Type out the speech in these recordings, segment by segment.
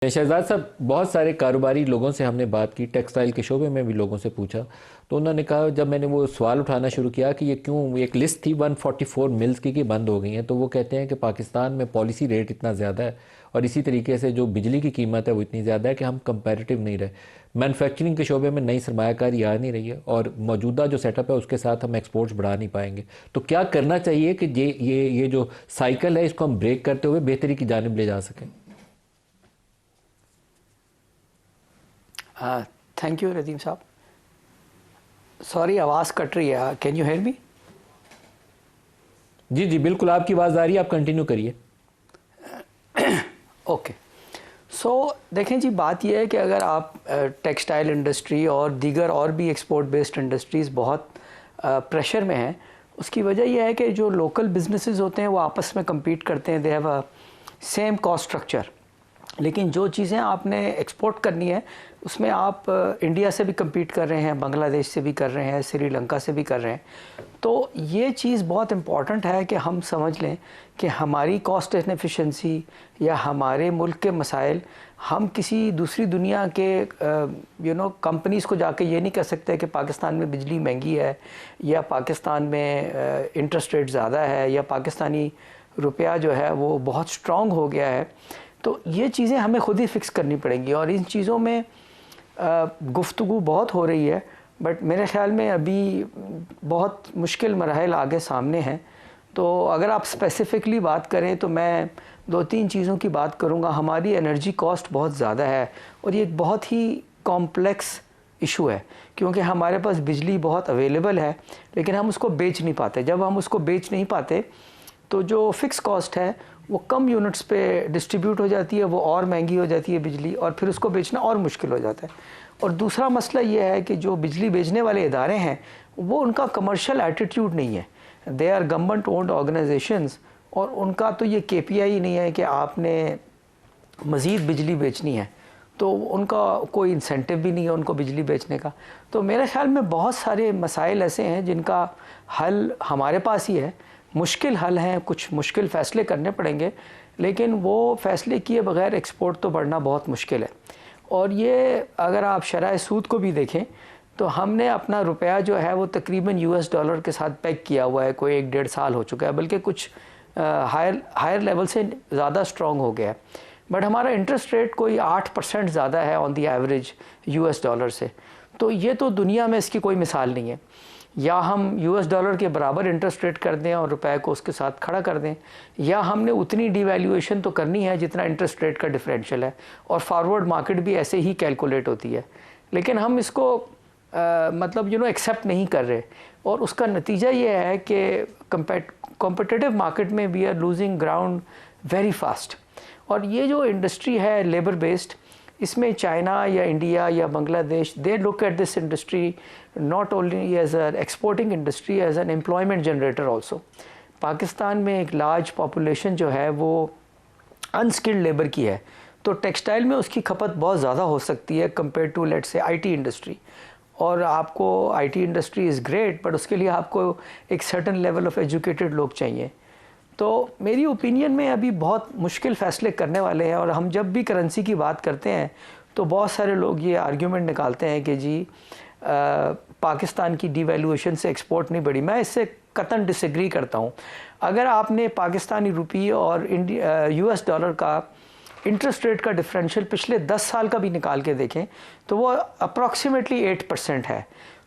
शहजाद साहब, बहुत सारे कारोबारी लोगों से हमने बात की, टेक्सटाइल के शोबे में भी लोगों से पूछा, तो उन्होंने कहा, जब मैंने वो सवाल उठाना शुरू किया कि ये क्यों, एक लिस्ट थी 144 मिल्स की कि बंद हो गई हैं, तो वो कहते हैं कि पाकिस्तान में पॉलिसी रेट इतना ज़्यादा है और इसी तरीके से जो बिजली की कीमत है वो इतनी ज़्यादा है कि हम कंपैरेटिव नहीं रहे। मैन्युफैक्चरिंग के शोबे में नई सरमायाकारी आ नहीं रही है और मौजूदा जो सेटअप है उसके साथ हम एक्सपोर्ट्स बढ़ा नहीं पाएंगे। तो क्या करना चाहिए कि ये जो साइकिल है इसको हम ब्रेक करते हुए बेहतरी की जानिब ले जा सकें? थैंक यू रदीम साहब। सॉरी, आवाज़ कट रही है। Can you hear me? जी जी बिल्कुल, आपकी आवाज़ आ रही है, आप कंटिन्यू करिए। ओके। सो देखें जी, बात यह है कि अगर आप टेक्सटाइल इंडस्ट्री और दीगर और भी एक्सपोर्ट बेस्ड इंडस्ट्रीज़ बहुत प्रेशर में हैं, उसकी वजह यह है कि जो लोकल बिजनेसेस होते हैं वो आपस में compete करते हैं। They have a same cost structure, लेकिन जो चीज़ें आपने एक्सपोर्ट करनी है उसमें आप इंडिया से भी compete कर रहे हैं, बांग्लादेश से भी कर रहे हैं, श्रीलंका से भी कर रहे हैं। तो ये चीज़ बहुत इम्पॉर्टेंट है कि हम समझ लें कि हमारी कॉस्ट इनएफिशिएंसी या हमारे मुल्क के मसाइल हम किसी दूसरी दुनिया के कंपनीज़ को जाके ये नहीं कह सकते कि पाकिस्तान में बिजली महंगी है या पाकिस्तान में इंटरेस्ट रेट ज़्यादा है या पाकिस्तानी रुपया जो है वो बहुत स्ट्रॉन्ग हो गया है। तो ये चीज़ें हमें खुद ही फिक्स करनी पड़ेंगी और इन चीज़ों में गुफ्तगू बहुत हो रही है, बट मेरे ख़्याल में अभी बहुत मुश्किल मराहल आगे सामने हैं। तो अगर आप स्पेसिफ़िकली बात करें तो मैं दो तीन चीज़ों की बात करूंगा। हमारी एनर्जी कॉस्ट बहुत ज़्यादा है और ये एक बहुत ही कॉम्प्लेक्स इशू है, क्योंकि हमारे पास बिजली बहुत अवेलेबल है लेकिन हम उसको बेच नहीं पाते। जब हम उसको बेच नहीं पाते तो जो फ़िक्स कॉस्ट है वो कम यूनिट्स पे डिस्ट्रीब्यूट हो जाती है, वो और महंगी हो जाती है बिजली, और फिर उसको बेचना और मुश्किल हो जाता है। और दूसरा मसला ये है कि जो बिजली बेचने वाले इदारे हैं वो उनका कमर्शियल एटीट्यूड नहीं है। They are government owned organisations और उनका तो ये KPI ही नहीं है कि आपने मज़ीद बिजली बेचनी है, तो उनका कोई इंसेंटिव भी नहीं है उनको बिजली बेचने का। तो मेरे ख़्याल में बहुत सारे मसाइल ऐसे हैं जिनका हल हमारे पास ही है। मुश्किल हल हैं, कुछ मुश्किल फ़ैसले करने पड़ेंगे, लेकिन वो फ़ैसले किए बगैर एक्सपोर्ट तो बढ़ना बहुत मुश्किल है। और ये अगर आप शरह सूद को भी देखें तो हमने अपना रुपया जो है वो तकरीबन US डॉलर के साथ पैक किया हुआ है, कोई 1-1.5 साल हो चुका है, बल्कि कुछ हायर लेवल से ज़्यादा स्ट्रॉन्ग हो गया है। बट हमारा इंटरेस्ट रेट कोई 8% ज़्यादा है on the average US dollar से। तो ये तो दुनिया में इसकी कोई मिसाल नहीं है। या हम US डॉलर के बराबर इंटरेस्ट रेट कर दें और रुपए को उसके साथ खड़ा कर दें, या हमने उतनी डिवैल्यूएशन तो करनी है जितना इंटरेस्ट रेट का डिफरेंशियल है, और फॉरवर्ड मार्केट भी ऐसे ही कैलकुलेट होती है। लेकिन हम इसको मतलब एक्सेप्ट नहीं कर रहे, और उसका नतीजा ये है कि कॉम्पिटिटिव मार्केट में we are losing ground very fast. और ये जो इंडस्ट्री है लेबर बेस्ड, इसमें चाइना या इंडिया या Bangladesh, they look at this industry not only as a exporting industry, as an employment generator also. Pakistan में एक लार्ज पॉपुलेशन जो है वो अनस्किल्ड लेबर की है, तो टेक्सटाइल में उसकी खपत बहुत ज़्यादा हो सकती है compare to let's say IT industry. और आपको IT industry is great, but उसके लिए आपको एक सर्टन लेवल ऑफ एजुकेटेड लोग चाहिए। तो मेरी ओपिनियन में अभी बहुत मुश्किल फ़ैसले करने वाले हैं। और हम जब भी करेंसी की बात करते हैं तो बहुत सारे लोग ये आर्ग्यूमेंट निकालते हैं कि जी पाकिस्तान की डिवैल्यूएशन से एक्सपोर्ट नहीं बढ़ी। मैं इससे कतई डिसएग्री करता हूँ। अगर आपने पाकिस्तानी रुपये और US डॉलर का इंटरेस्ट रेट का डिफरेंशियल पिछले 10 साल का भी निकाल के देखें तो वो अप्रॉक्सीमेटली 8% है।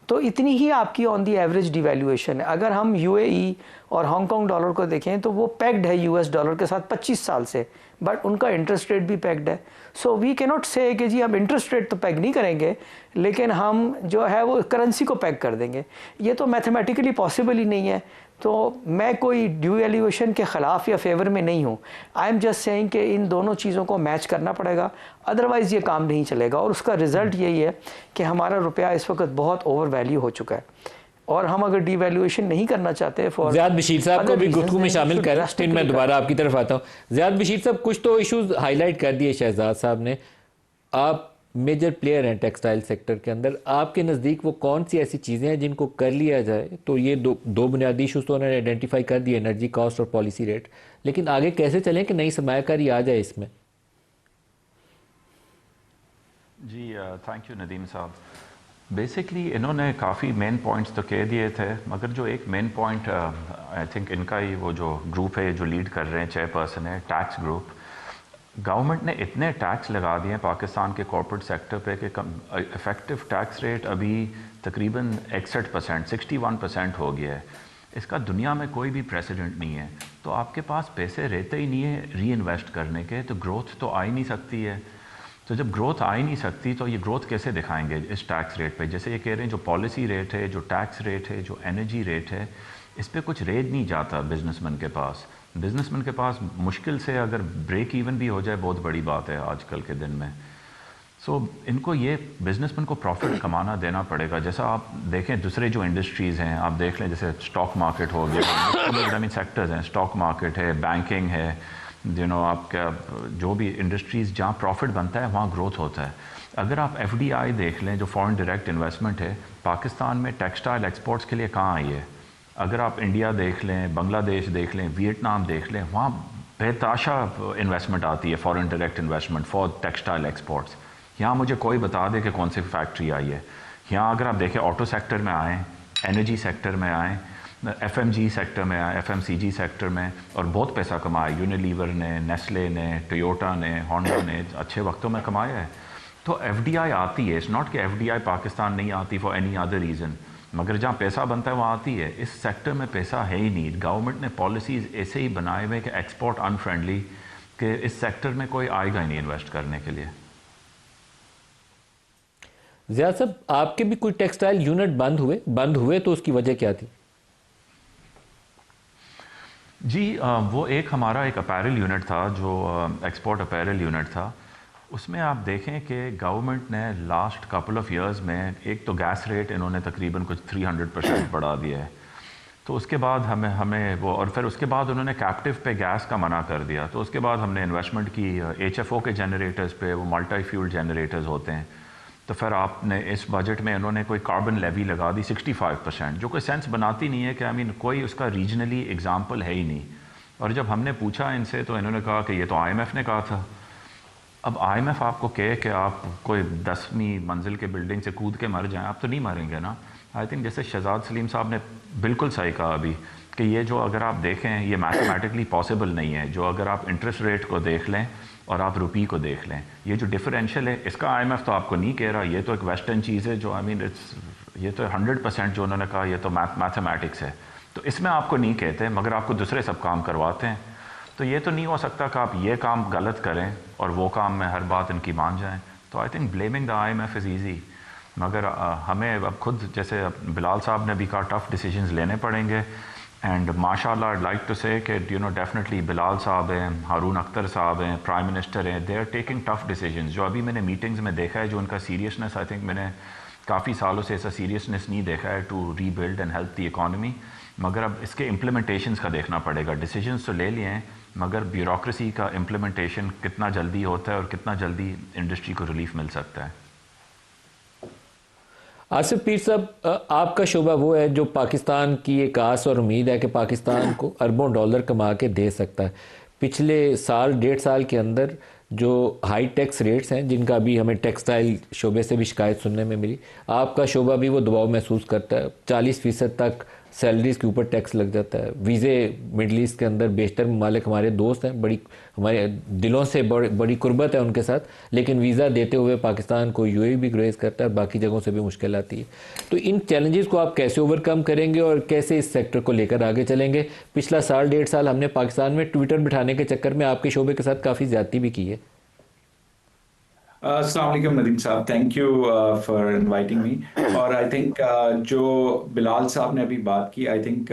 तो इतनी ही आपकी ऑन दी एवरेज डिवैल्यूएशन है। अगर हम UAE और हांगकांग डॉलर को देखें तो वो पैक्ड है US डॉलर के साथ 25 साल से, बट उनका इंटरेस्ट रेट भी पैक्ड है। सो वी कैन नॉट से कि जी हम इंटरेस्ट रेट तो पैक नहीं करेंगे लेकिन हम जो है वो करेंसी को पैक कर देंगे। ये तो मैथमेटिकली पॉसिबल ही नहीं है। तो मैं कोई डिवैल्यूएशन के ख़िलाफ़ या फेवर में नहीं हूँ। आई एम जस्ट सेइंग कि इन दोनों चीज़ों को मैच करना पड़ेगा, अदरवाइज़ ये काम नहीं चलेगा। और उसका रिज़ल्ट यही है कि हमारा रुपया इस वक्त बहुत ओवर वैल्यू हो चुका है, और हम अगर डिवैल्यूएशन नहीं करना चाहते फॉर ज़ियाद बशीर साहब को भी गुफ्तगू में शामिल करें, फिर मैं दोबारा आपकी तरफ आता हूँ। ज़ियाद बशीर साहब, कुछ तो इश्यूज हाईलाइट कर दिए शहजाद साहब ने। आप मेजर प्लेयर हैं टेक्सटाइल सेक्टर के अंदर, आपके नज़दीक वो कौन सी ऐसी चीज़ें हैं जिनको कर लिया जाए? तो ये दो बुनियादी इशूज़ तो उन्होंने आइडेंटिफाई कर दिए, एनर्जी कॉस्ट और पॉलिसी रेट, लेकिन आगे कैसे चलें कि नई सरमायाकारी आ जाए इसमें? जी थैंक यू नदीम साहब। बेसिकली इन्होंने काफ़ी मेन पॉइंट्स तो कह दिए थे, मगर जो एक मेन पॉइंट आई थिंक इनका ही वो जो ग्रुप है जो लीड कर रहे हैं, चेयरपर्सन है, टैक्स ग्रुप, गवर्नमेंट ने इतने टैक्स लगा दिए हैं पाकिस्तान के कॉर्पोरेट सेक्टर पे कि इफ़ेक्टिव टैक्स रेट अभी तकरीबन 61%, 61% हो गया है। इसका दुनिया में कोई भी प्रेसिडेंट नहीं है। तो आपके पास पैसे रहते ही नहीं है री इन्वेस्ट करने के, तो ग्रोथ तो आ ही नहीं सकती है। तो जब ग्रोथ आ ही नहीं सकती तो ये ग्रोथ कैसे दिखाएंगे इस टैक्स रेट पे? जैसे ये कह रहे हैं जो पॉलिसी रेट है, जो टैक्स रेट है, जो एनर्जी रेट है, इस पे कुछ रेट नहीं जाता बिजनेसमैन के पास। बिजनेसमैन के पास मुश्किल से अगर ब्रेक इवन भी हो जाए बहुत बड़ी बात है आजकल के दिन में। सो इनको ये बिजनेसमैन को प्रॉफिट कमाना देना पड़ेगा। जैसा आप देखें दूसरे जो इंडस्ट्रीज़ हैं, आप देख लें जैसे स्टॉक मार्केट हो गया, आई मीन सेक्टर्स हैं, स्टॉक मार्केट है, बैंकिंग है, आपका जो भी इंडस्ट्रीज़ जहाँ प्रॉफिट बनता है वहाँ ग्रोथ होता है। अगर आप एफडीआई देख लें जो फॉरेन डायरेक्ट इन्वेस्टमेंट है, पाकिस्तान में टेक्सटाइल एक्सपोर्ट्स के लिए कहाँ आई है? अगर आप इंडिया देख लें, बांग्लादेश देख लें, वियतनाम देख लें, वहाँ बेताशा इन्वेस्टमेंट आती है, foreign direct investment for textile exports. यहाँ मुझे कोई बता दे कि कौन सी फैक्ट्री आई है। यहाँ अगर आप देखें ऑटो सेक्टर में आएँ, एनर्जी सेक्टर में आएँ, एफएमजी सेक्टर में आए, एफएमसीजी सेक्टर में, और बहुत पैसा कमाया यूनिलीवर ने, नेस्ले ने, टोयोटा ने, होंडा ने अच्छे वक्तों में कमाया है। तो एफडीआई आती है, इट्स नॉट कि एफडीआई पाकिस्तान नहीं आती फॉर एनी अदर रीज़न, मगर जहाँ पैसा बनता है वहाँ आती है। इस सेक्टर में पैसा है ही नहीं। गवर्नमेंट ने पॉलिसीज़ ऐसे ही बनाए हुए कि एक्सपोर्ट अनफ्रेंडली, कि इस सेक्टर में कोई आएगा ही नहीं इन्वेस्ट करने के लिए। ज़ियाद साहब, आपके भी कोई टेक्सटाइल यूनिट बंद हुए तो उसकी वजह क्या थी? जी वो एक हमारा एक अपैरल यूनिट था जो एक्सपोर्ट अपैरल यूनिट था। उसमें आप देखें कि गवर्नमेंट ने लास्ट कपल ऑफ इयर्स में एक तो गैस रेट इन्होंने तकरीबन कुछ 300% बढ़ा दिया है। तो उसके बाद हमें वो, और फिर उसके बाद उन्होंने कैप्टिव पे गैस का मना कर दिया। तो उसके बाद हमने इन्वेस्टमेंट की एचएफओ के जनरेटर्स पे, वो मल्टी फ्यूल जनरेटर्स होते हैं। तो फिर आपने इस बजट में इन्होंने कोई कार्बन लेवी लगा दी 65%, जो कोई सेंस बनाती नहीं है कि आई मीन कोई उसका रीजनली एग्जाम्पल है ही नहीं। और जब हमने पूछा इनसे तो इन्होंने कहा कि ये तो आईएमएफ ने कहा था। अब आईएमएफ आपको कहे कि आप कोई 10वीं मंजिल के बिल्डिंग से कूद के मर जाएं, आप तो नहीं मरेंगे ना। आई थिंक जैसे शहजाद सलीम साहब ने बिल्कुल सही कहा अभी कि ये जो अगर आप देखें ये मैथमेटिकली पॉसिबल नहीं है। जो अगर आप इंटरेस्ट रेट को देख लें और आप रुपी को देख लें, ये जो डिफरेंशियल है इसका आईएमएफ तो आपको नहीं कह रहा, ये तो एक वेस्टर्न चीज़ है जो आई मीन इट्स, ये तो 100% जो उन्होंने कहा ये तो मैथमेटिक्स है। तो इसमें आपको नहीं कहते मगर आपको दूसरे सब काम करवाते हैं। तो ये तो नहीं हो सकता कि आप ये काम गलत करें और वो काम में हर बात इनकी मान जाएं। तो I think blaming the IMF is easy, मगर हमें अब खुद जैसे बिलाल साहब ने भी कहा टफ़ डिसीजंस लेने पड़ेंगे। एंड माशाल्लाह आई लाइक टू से कि डेफिनेटली बिलाल साहब हैं, हारून अख्तर साहब हैं, प्राइम मिनिस्टर हैं, they are taking tough decisions. जो अभी मैंने मीटिंग्स में देखा है, जो उनका सीरियसनेस, आई थिंक मैंने काफ़ी सालों से ऐसा सीरियसनेस नहीं देखा है to rebuild and help the economy. मगर अब इसके इम्प्लीमेंटेशंस का देखना पड़ेगा। डिसीजंस तो ले लिए हैं मगर ब्यूरोक्रेसी का इम्प्लीमेंटेशन कितना जल्दी होता है और कितना जल्दी इंडस्ट्री को रिलीफ मिल सकता है। आसिफ पीर साहब, आपका शोबा वो है जो पाकिस्तान की एक आस और उम्मीद है कि पाकिस्तान को अरबों डॉलर कमा के दे सकता है। पिछले साल 1.5 साल के अंदर जो हाई टैक्स रेट्स हैं, जिनका भी हमें टेक्सटाइल शोबे से भी शिकायत सुनने में मिली, आपका शोबा भी वो दबाव महसूस करता है। 40% तक सैलरीज़ के ऊपर टैक्स लग जाता है। वीज़े मिडल ईस्ट के अंदर बेशतर ममालिक हमारे दोस्त हैं, बड़ी हमारे दिलों से बड़ी कुर्बत है उनके साथ, लेकिन वीज़ा देते हुए पाकिस्तान को यूएई भी ग्रेस करता है और बाकी जगहों से भी मुश्किल आती है। तो इन चैलेंजेस को आप कैसे ओवरकम करेंगे और कैसे इस सेक्टर को लेकर आगे चलेंगे? पिछला साल 1.5 साल हमने पाकिस्तान में ट्विटर बिठाने के चक्कर में आपके शोबे के साथ काफ़ी ज़्यादती भी की है। अस्सलाम वालेकुम नदीम साहब, thank you for inviting me. और आई थिंक जो बिलाल साहब ने अभी बात की, आई थिंक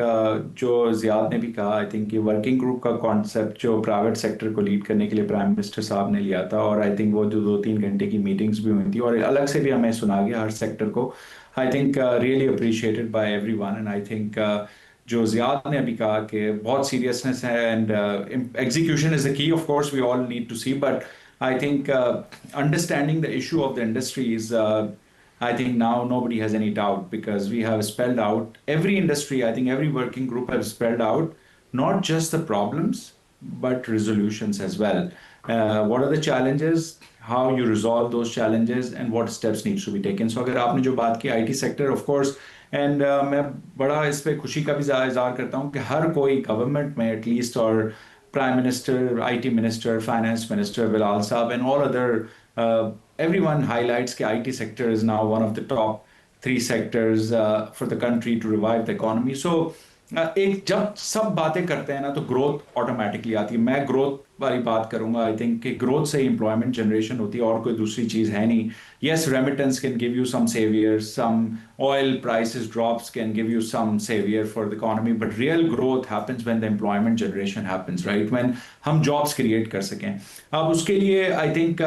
जो जियाद ने भी कहा, आई थिंक ये वर्किंग ग्रुप का कॉन्सेप्ट जो प्राइवेट सेक्टर को लीड करने के लिए प्राइम मिनिस्टर साहब ने लिया था, और आई थिंक वो जो 2-3 घंटे की मीटिंग्स भी हुई थी और अलग से भी हमें सुना गया हर सेक्टर को, I think really appreciated by everyone. And I think जो जियाद ने अभी कहा कि बहुत सीरियसनेस है and execution is the key, of course we all need to see, but I think understanding the issue of the industry is, I think now nobody has any doubt because we have spelled out every industry. I think every working group has spelled out not just the problems but resolutions as well. what are the challenges, how you resolve those challenges, and what steps needs to be taken. So अगर आपने जो बात की IT sector, of course, and मैं बड़ा इस पे खुशी का भी इज़हार करता हूँ कि हर कोई गवर्नमेंट में एटलीस्ट, और prime minister, IT minister, finance minister Bilal साहब, and all other, everyone highlights कि IT sector is now one of the top 3 sectors for the country to revive the economy. So एक जब सब बातें करते हैं ना तो ग्रोथ ऑटोमेटिकली आती है. मैं ग्रोथ वाली बात करूंगा. आई थिंक कि ग्रोथ से एम्प्लॉयमेंट जनरेशन होती है, और कोई दूसरी चीज है नहीं. Yes, remittance can give you some saviour, some oil prices drops can give you some saviour for the economy, but real growth happens when the employment generation happens, right, when हम jobs create कर सकें. अब उसके लिए आई think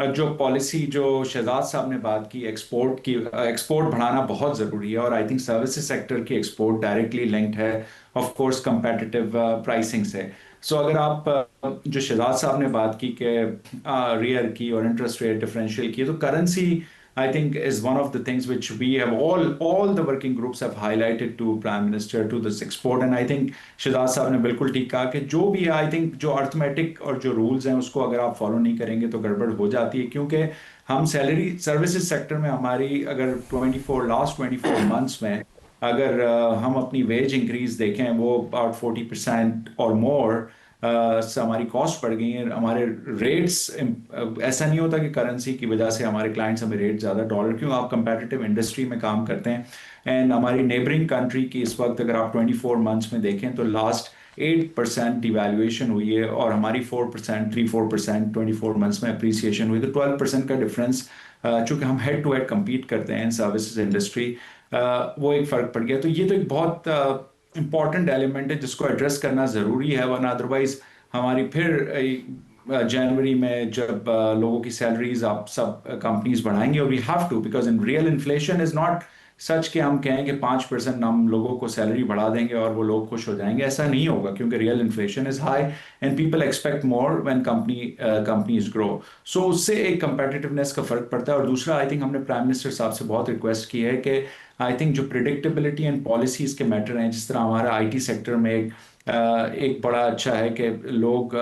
जो policy जो शहजाद साहब ने बात की एक्सपोर्ट की, एक्सपोर्ट बढ़ाना बहुत ज़रूरी है. और आई थिंक सर्विसेज सेक्टर की एक्सपोर्ट डायरेक्टली लिंक्ड है ऑफ कोर्स कंपेटिटिव प्राइसिंग से. सो अगर आप जो शहजाद साहब ने बात की कि रियर की और इंटरेस्ट रेट डिफरेंशियल की, तो currency I think is one of the things which we have all the working groups have highlighted to Prime Minister to this export. And I think Shahzad साहब ने बिल्कुल ठीक कहा कि जो भी है, आई थिंक जो अर्थमेटिक और जो रूल्स हैं उसको अगर आप फॉलो नहीं करेंगे तो गड़बड़ हो जाती है. क्योंकि हम सैलरी सर्विसेज सेक्टर में हमारी अगर लास्ट 24 मंथ्स में अगर हम अपनी वेज इंक्रीज देखें वो अबाउट 40% और मोर हमारी कॉस्ट बढ़ गई है. हमारे रेट्स, ऐसा नहीं होता कि करेंसी की वजह से हमारे क्लाइंट्स हमें रेट ज़्यादा, डॉलर क्यों, आप कंपेटिटिव इंडस्ट्री में काम करते हैं. एंड हमारी नेबरिंग कंट्री की इस वक्त अगर आप 24 मंथ्स में देखें तो लास्ट 8% डिवैल्यूएशन हुई है और हमारी 3-4% 24 मंथ्स में अप्रिसिएशन हुई. तो 12% का डिफरेंस, चूँकि हम हेड टू हेड कम्पीट करते हैं इन सर्विसेज इंडस्ट्री, वो एक फ़र्क पड़ गया. तो ये तो एक बहुत इंपॉर्टेंट एलिमेंट है जिसको एड्रेस करना ज़रूरी है, वरना अदरवाइज हमारी फिर जनवरी में जब लोगों की सैलरीज आप सब कंपनीज बढ़ाएंगे, और we have to, because in real inflation is not such कि हम कहें कि 5% हम लोगों को सैलरी बढ़ा देंगे और वो लोग खुश हो जाएंगे. ऐसा नहीं होगा, क्योंकि real inflation is high and people expect more when companies grow. So उससे एक कंपेटिटिवनेस का फर्क पड़ता है. और दूसरा, आई थिंक हमने प्राइम मिनिस्टर साहब से बहुत रिक्वेस्ट की है कि आई थिंक जो प्रिडिक्टेबिलिटी एंड पॉलिसीज के मैटर हैं, जिस तरह हमारा IT सेक्टर में एक बड़ा अच्छा है कि लोग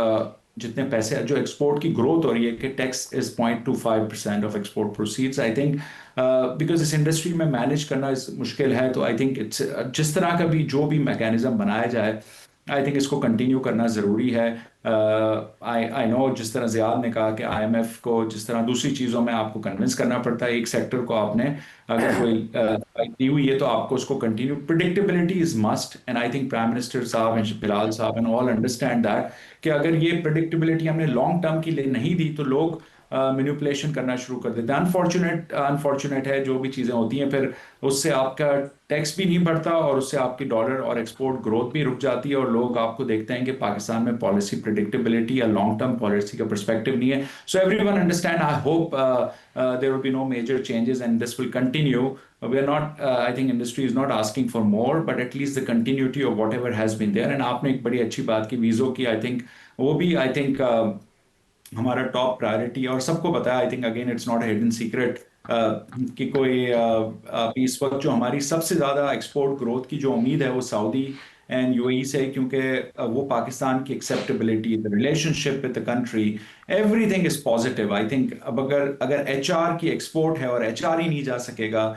जितने पैसे जो एक्सपोर्ट की ग्रोथ हो रही है कि tax is 0.25% of export proceeds. I think because इस इंडस्ट्री में मैनेज करना मुश्किल है. तो आई थिंक इट्स जिस तरह का भी जो भी मैकेनिज्म बनाया जाए, आई थिंक इसको कंटिन्यू करना ज़रूरी है. आई नो जिस तरह ज़ियाद ने कहा कि IMF को जिस तरह दूसरी चीज़ों में आपको कन्विंस करना पड़ता है, एक सेक्टर को आपने अगर कोई दी हुई है तो आपको उसको continue. Predictability is must, and I think prime minister साहब एंड बिलाल साहब एंड ऑल अंडरस्टैंड दैट कि अगर ये प्रिडिक्टेबिलिटी हमने लॉन्ग टर्म के लिए नहीं दी तो लोग मैनिपुलेशन करना शुरू कर देते हैं. अनफॉर्चुनेट है जो भी चीज़ें होती हैं, फिर उससे आपका टैक्स भी नहीं बढ़ता और उससे आपकी डॉलर और एक्सपोर्ट ग्रोथ भी रुक जाती है, और लोग आपको देखते हैं कि पाकिस्तान में पॉलिसी प्रिडिक्टेबिलिटी या लॉन्ग टर्म पॉलिसी का पर्सपेक्टिव नहीं है. So everyone understand. I hope there will be no major changes and this will continue. We are not, I think industry is not asking for more, but at least the continuity of whatever has been there. And आपने एक बड़ी अच्छी बात की वीज़ो की, I think वो भी I think हमारा टॉप प्रायोरिटी, और सबको पता है. I think again it's not a hidden secret कि कोई अभी इस वक्त जो हमारी सबसे ज़्यादा एक्सपोर्ट ग्रोथ की जो उम्मीद है वो सऊदी एंड UAE से, क्योंकि वो पाकिस्तान की acceptability, the relationship with the country, everything is positive. I think अब अगर HR की एक्सपोर्ट है और HR ही नहीं जा सकेगा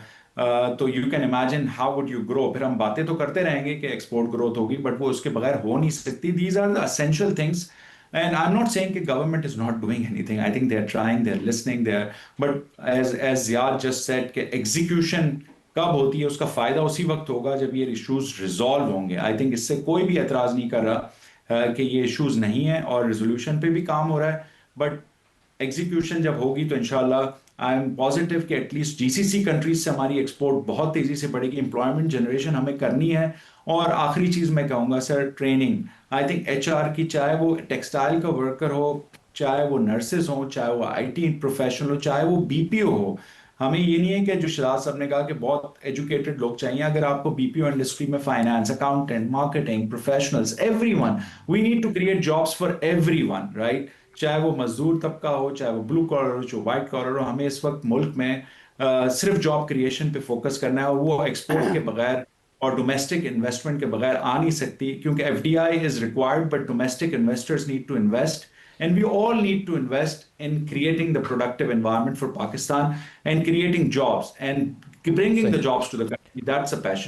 तो you can imagine how would you grow. फिर हम बातें तो करते रहेंगे कि एक्सपोर्ट ग्रोथ होगी, बट वो उसके बगैर हो नहीं सकती. These are the essential things. And I'm not saying that government is not doing anything. I think they're trying, they're listening, but as Ziad just said, कि execution कब होती है, उसका फायदा उसी वक्त होगा जब ये इश्यूज रिजॉल्व होंगे. आई थिंक इससे कोई भी एतराज नहीं कर रहा कि ये इश्यूज नहीं है, और रिजोल्यूशन पे भी काम हो रहा है, बट एग्जीक्यूशन जब होगी तो इंशाल्लाह आई एम पॉजिटिव कि एटलीस्ट GCC कंट्रीज से हमारी एक्सपोर्ट बहुत तेजी से बढ़ेगी. एम्प्लॉयमेंट जनरेशन हमें करनी है. और आखिरी चीज मैं कहूँगा sir, training. I think HR की, चाहे वो टेक्सटाइल का वर्कर हो, चाहे वो नर्सेज हो, चाहे वो IT प्रोफेशनल हो, चाहे वो BPO हो, हमें ये नहीं है कि जो शहजाद साहब ने कहा कि बहुत एजुकेटेड लोग चाहिए. अगर आपको BPO इंडस्ट्री में finance, accountant, marketing professionals, everyone, we need to create jobs for everyone, right. चाहे वो मजदूर तबका हो, चाहे वो ब्लू कॉलर हो, चाहे व्हाइट कॉलर हो, हमें इस वक्त मुल्क में सिर्फ जॉब क्रिएशन पे फोकस करना है, और वो एक्सपोर्ट के बगैर और डोमेस्टिक इन्वेस्टमेंट के बगैर आ नहीं सकती, क्योंकि FDI is required but domestic investors need to invest. And we all need to invest in creating the productive environment for Pakistan and creating jobs and bringing the सही jobs to the country. That's a passion.